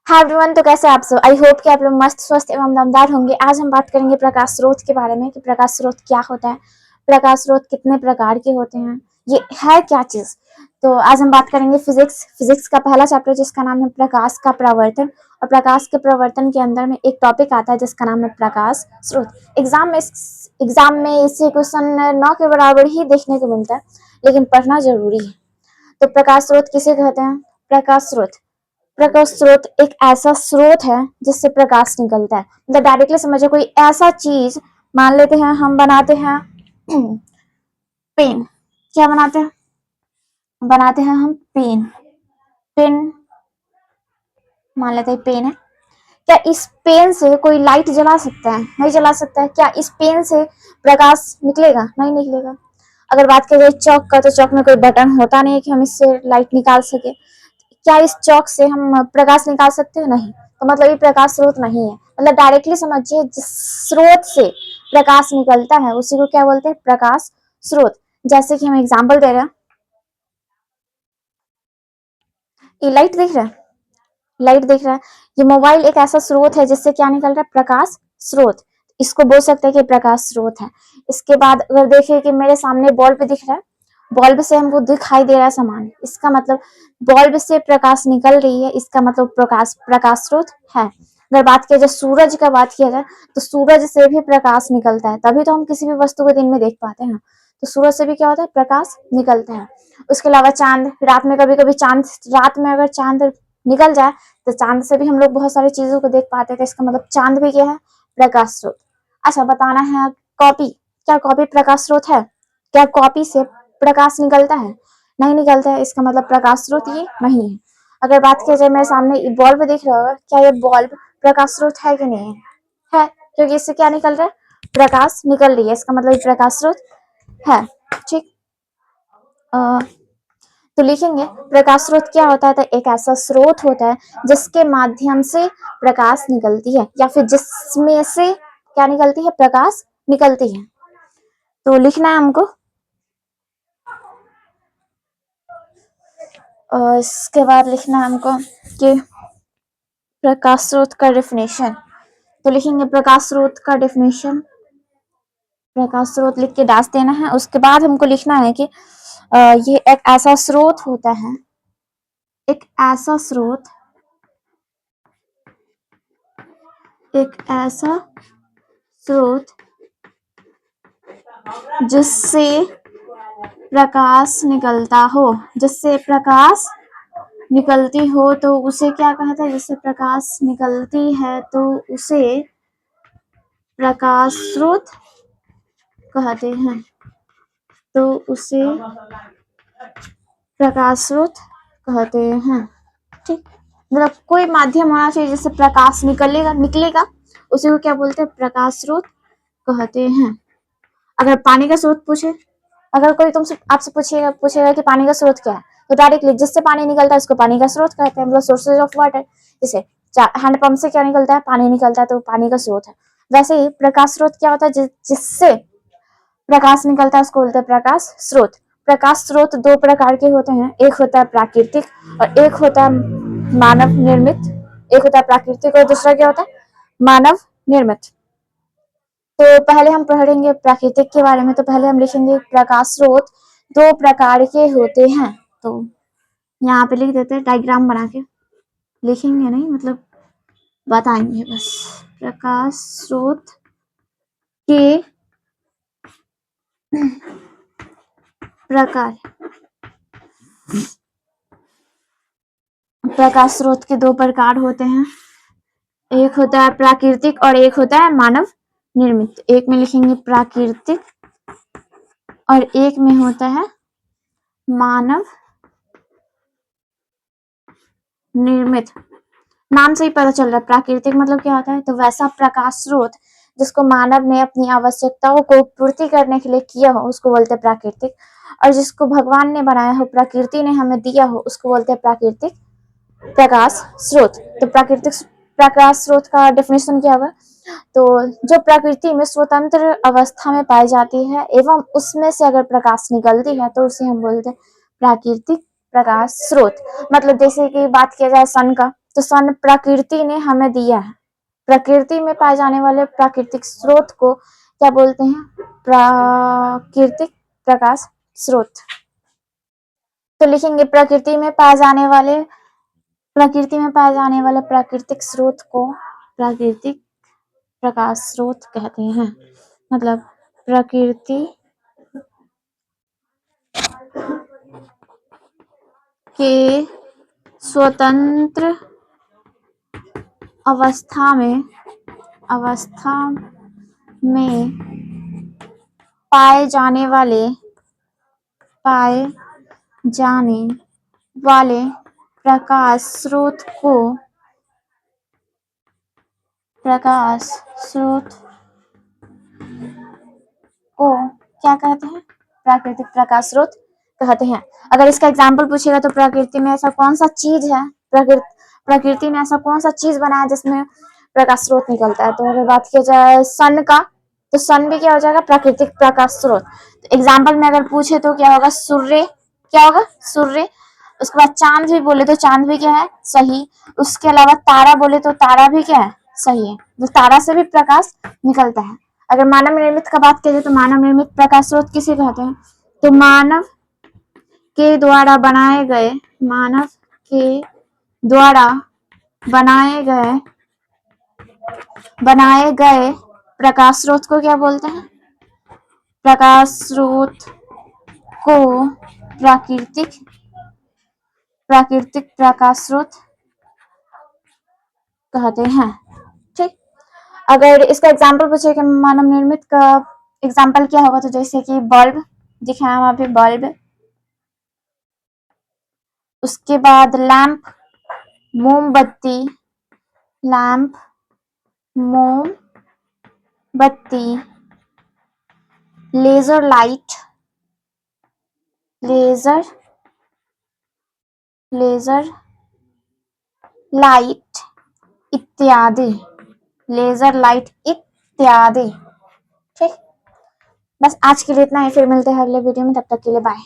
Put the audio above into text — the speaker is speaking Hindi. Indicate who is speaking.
Speaker 1: हाय एवरीवन, तो कैसे आप सब। आई होप कि आप लोग मस्त स्वस्थ एवं दमदार होंगे। आज हम बात करेंगे प्रकाश स्रोत के बारे में कि प्रकाश स्रोत क्या होता है, प्रकाश स्रोत कितने प्रकार के होते हैं, ये है क्या चीज। तो आज हम बात करेंगे फिजिक्स का पहला चैप्टर जिसका नाम है प्रकाश का प्रवर्तन। और प्रकाश के प्रवर्तन के अंदर में एक टॉपिक आता है जिसका नाम है प्रकाश स्रोत। एग्जाम में इससे क्वेश्चन 9 के बराबर ही देखने को मिलता है, लेकिन पढ़ना जरूरी है। तो प्रकाश स्रोत किसे कहते हैं? प्रकाश स्रोत एक ऐसा स्रोत है जिससे प्रकाश निकलता है। मतलब डायरेक्टली समझो, कोई ऐसा चीज मान लेते हैं, हम बनाते हैं पेन। क्या बनाते हैं हम पेन मान लेते हैं पेन है। क्या इस पेन से कोई लाइट जला सकता है? नहीं जला सकता है। क्या इस पेन से प्रकाश निकलेगा? नहीं निकलेगा। अगर बात की जाए चौक का, तो चौक में कोई बटन होता नहीं है कि हम इससे लाइट निकाल सके। क्या इस चौक से हम प्रकाश निकाल सकते हैं? नहीं। तो मतलब ये प्रकाश स्रोत नहीं है। मतलब डायरेक्टली समझिए, जिस स्रोत से प्रकाश निकलता है उसी को क्या बोलते हैं? प्रकाश स्रोत। जैसे कि हम एग्जाम्पल दे रहे हैं, ये लाइट दिख रहा है। ये मोबाइल एक ऐसा स्रोत है जिससे क्या निकल रहा है? प्रकाश स्रोत। इसको बोल सकते हैं कि प्रकाश स्रोत है। इसके बाद अगर देखिए कि मेरे सामने बल्ब दिख रहा है, बल्ब से हमको दिखाई दे रहा है सामान, इसका मतलब बल्ब से प्रकाश निकल रही है, इसका मतलब प्रकाश स्रोत है। अगर बात किया जाए सूरज का, बात किया जाए तो सूरज से भी प्रकाश निकलता है, तभी तो हम किसी भी वस्तु को दिन में देख पाते हैं। तो सूरज से भी क्या होता है? प्रकाश निकलता है। उसके अलावा चांद, रात में कभी कभी रात में अगर चांद निकल जाए तो चांद से भी हम लोग बहुत सारी चीजों को देख पाते हैं। तो इसका मतलब चांद भी क्या है? प्रकाश स्रोत। अच्छा, बताना है कॉपी। क्या कॉपी प्रकाश स्रोत है? क्या कॉपी से प्रकाश निकलता है? नहीं निकलता है। इसका मतलब प्रकाश स्रोत ये नहीं है। अगर बात किया जाए, मेरे सामने बल्ब दिख रहा होगा, क्या ये बल्ब प्रकाश स्रोत है कि नहीं है? क्योंकि इससे क्या निकल रहा है? प्रकाश निकल रही है, इसका मतलब प्रकाश स्रोत है। ठीक। तो लिखेंगे प्रकाश स्रोत क्या होता है? तो एक ऐसा स्रोत होता है जिसके माध्यम से प्रकाश निकलती है, या फिर जिसमें से क्या निकलती है? प्रकाश निकलती है। तो लिखना है हमको। और इसके बाद लिखना है हमको कि प्रकाश स्रोत का डेफिनेशन। तो लिखेंगे प्रकाश स्रोत का डेफिनेशन, प्रकाश स्रोत लिख के डाल देना है। उसके बाद हमको लिखना है कि ये एक ऐसा स्रोत होता है, एक ऐसा स्रोत, एक ऐसा स्रोत जिससे प्रकाश निकलता हो, जिससे प्रकाश निकलती हो तो उसे क्या कहते हैं? जिससे प्रकाश निकलती है तो उसे प्रकाश स्रोत कहते हैं। तो उसे प्रकाश स्रोत कहते हैं। ठीक। मतलब कोई माध्यम होना चाहिए जिससे प्रकाश निकलेगा, उसी को क्या बोलते हैं? प्रकाश स्रोत कहते हैं। अगर पानी का स्रोत पूछे, अगर कोई तुमसे आपसे पूछेगा कि पानी का स्रोत क्या है, तो डायरेक्टली जिससे पानी निकलता है उसको पानी का स्रोत कहते हैं। मतलब सोर्सेज ऑफ वाटर। जैसे हैंडपंप से क्या निकलता है? पानी निकलता है, तो पानी का स्रोत है। वैसे ही प्रकाश स्रोत क्या होता है? जिससे प्रकाश निकलता है उसको बोलते हैं प्रकाश स्रोत। प्रकाश स्रोत दो प्रकार के होते हैं, एक होता है प्राकृतिक और एक होता है मानव निर्मित। एक होता है प्राकृतिक और दूसरा क्या होता है? मानव निर्मित। तो पहले हम पढ़ेंगे प्राकृतिक के बारे में। तो पहले हम लिखेंगे प्रकाश स्रोत दो प्रकार के होते हैं। तो यहाँ पे लिख देते हैं, डायग्राम बना के लिखेंगे नहीं, मतलब बताएंगे बस। प्रकाश स्रोत के प्रकार, प्रकाश स्रोत के दो प्रकार होते हैं, एक होता है प्राकृतिक और एक होता है मानव निर्मित। एक में लिखेंगे प्राकृतिक और एक में होता है मानव निर्मित। नाम से ही पता चल रहा है प्राकृतिक मतलब क्या होता है। तो वैसा प्रकाश स्रोत जिसको मानव ने अपनी आवश्यकताओं को पूर्ति करने के लिए किया हो उसको बोलते हैं प्राकृतिक, और जिसको भगवान ने बनाया हो, प्रकृति ने हमें दिया हो, उसको बोलते हैं प्राकृतिक प्रकाश स्रोत। तो प्राकृतिक प्रकाश स्रोत का डेफिनेशन क्या होगा? तो जो प्रकृति में स्वतंत्र अवस्था में पाई जाती है एवं उसमें से अगर प्रकाश निकलती है तो उसे हम बोलते हैं प्राकृतिक प्रकाश स्रोत। मतलब जैसे कि बात किया जाए सन का, तो सन प्रकृति ने हमें दिया है। प्रकृति में पाए जाने वाले प्राकृतिक स्रोत को क्या बोलते हैं? प्राकृतिक प्रकाश स्रोत। तो लिखेंगे प्रकृति में पाए जाने वाले प्राकृतिक स्रोत को प्राकृतिक प्रकाश स्रोत कहते हैं। मतलब प्रकृति के स्वतंत्र अवस्था में पाए जाने वाले प्रकाश स्रोत को क्या कहते हैं? प्राकृतिक प्रकाश स्रोत कहते हैं। अगर इसका एग्जाम्पल पूछेगा तो प्रकृति में ऐसा कौन सा चीज है, प्रकृति ने ऐसा कौन सा चीज बनाया जिसमें प्रकाश स्रोत निकलता है? तो अगर बात की जाए सन का, तो सन भी क्या हो जाएगा? प्राकृतिक प्रकाश स्रोत। तो एग्जाम्पल में अगर पूछे तो क्या होगा? सूर्य। क्या होगा? सूर्य। उसके बाद चांद भी बोले तो चांद भी क्या है? सही। उसके अलावा तारा बोले तो तारा भी क्या है? सही है। तो तारा से भी प्रकाश निकलता है। अगर मानव निर्मित का बात करें तो मानव निर्मित प्रकाश स्रोत किसे कहते हैं? तो मानव के द्वारा बनाए गए प्रकाश स्रोत को क्या बोलते हैं? प्रकाश स्रोत को प्राकृतिक प्रकाश स्रोत कहते हैं। ठीक। अगर इसका एग्जाम्पल पूछे कि मानव निर्मित का एग्जाम्पल क्या होगा, तो जैसे कि बल्ब दिखाया वहां पे बल्ब, उसके बाद लैंप, मोमबत्ती, लेजर लाइट इत्यादि। ठीक। बस आज के लिए इतना ही, फिर मिलते हैं अगले वीडियो में, तब तक के लिए बाय।